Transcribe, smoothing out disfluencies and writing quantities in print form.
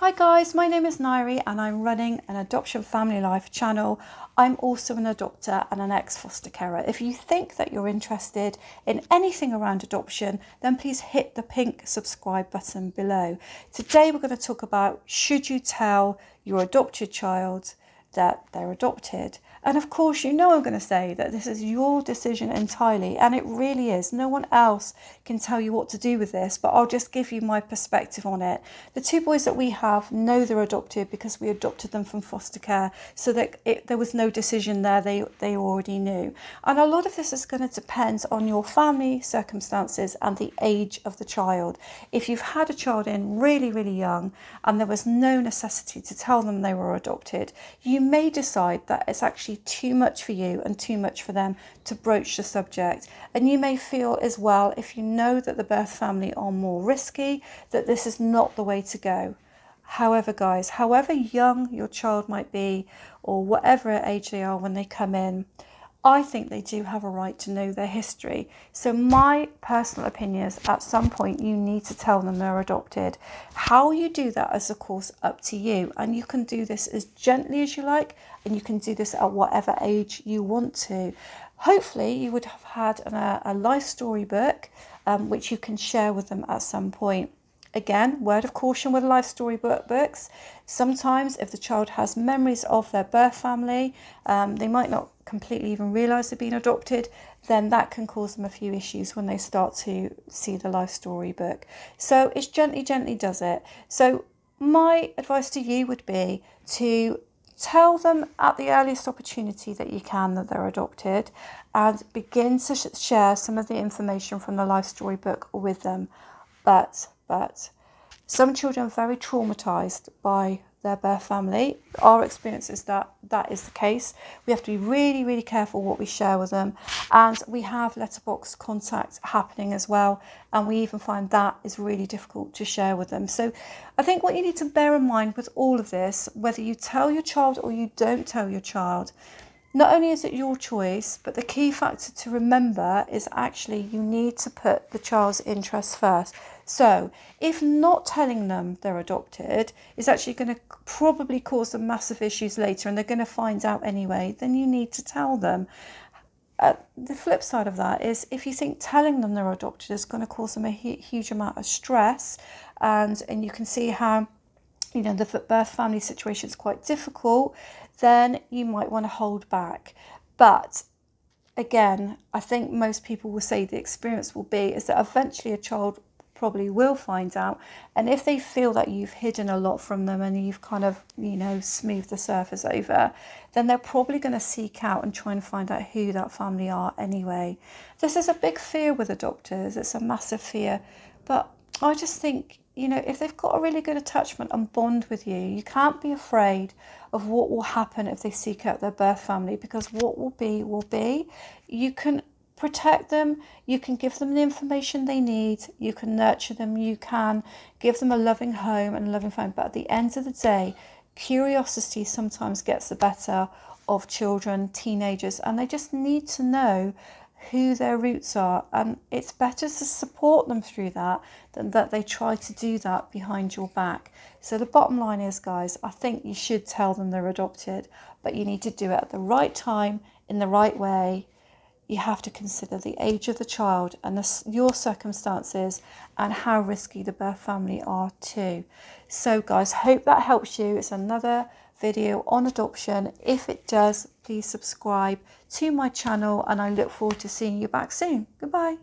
Hi guys, my name is Nairi and I'm running an Adoption Family Life channel. I'm also an adopter and an ex-foster carer. If you think that you're interested in anything around adoption, then please hit the pink subscribe button below. Today we're going to talk about, should you tell your adopted child that they're adopted? And of course, you know I'm going to say that this is your decision entirely, and it really is. No one else can tell you what to do with this, but I'll just give you my perspective on it. The two boys that we have know they're adopted because we adopted them from foster care, so that there was no decision there, they already knew. And a lot of this is going to depend on your family circumstances and the age of the child. If you've had a child in really, really young and there was no necessity to tell them they were adopted, you may decide that it's actually too much for you and too much for them to broach the subject. And you may feel as well, if you know that the birth family are more risky, that this is not the way to go. However, guys, however young your child might be or whatever age they are when they come in, I think they do have a right to know their history. So my personal opinion is, at some point you need to tell them they're adopted. How you do that is of course up to you, and you can do this as gently as you like, and you can do this at whatever age you want to. Hopefully you would have had a life story book which you can share with them at some point. Again, word of caution with life story books. Sometimes if the child has memories of their birth family, they might not completely even realise they've been adopted, then that can cause them a few issues when they start to see the life story book. So it's gently does it. So my advice to you would be to tell them at the earliest opportunity that you can that they're adopted, and begin to share some of the information from the life story book with them. But some children are very traumatized by their birth family. Our experience is that that is the case. We have to be really, really careful what we share with them. And we have letterbox contact happening as well. And we even find that is really difficult to share with them. So I think what you need to bear in mind with all of this, whether you tell your child or you don't tell your child, not only is it your choice, but the key factor to remember is actually you need to put the child's interests first. So if not telling them they're adopted is actually going to probably cause them massive issues later, and they're going to find out anyway, then you need to tell them. The flip side of that is, if you think telling them they're adopted is going to cause them a huge amount of stress, and you can see how, you know, the birth family situation is quite difficult, then you might want to hold back. But again, I think most people will say the experience will be is that eventually a child probably will find out, and if they feel that you've hidden a lot from them and you've kind of, you know, smoothed the surface over, then they're probably going to seek out and try and find out who that family are anyway. This is a big fear with adopters. It's a massive fear, but I just think, you know, if they've got a really good attachment and bond with you, you can't be afraid of what will happen if they seek out their birth family, because what will be will be. You can protect them, you can give them the information they need, you can nurture them, you can give them a loving home and a loving family. But at the end of the day, curiosity sometimes gets the better of children, teenagers, and they just need to know who their roots are, and it's better to support them through that than that they try to do that behind your back. So the bottom line is, guys, I think you should tell them they're adopted, but you need to do it at the right time, in the right way. You have to consider the age of the child and your circumstances and how risky the birth family are too. So guys, hope that helps you. It's another video on adoption. If it does, please subscribe to my channel, and I look forward to seeing you back soon. Goodbye.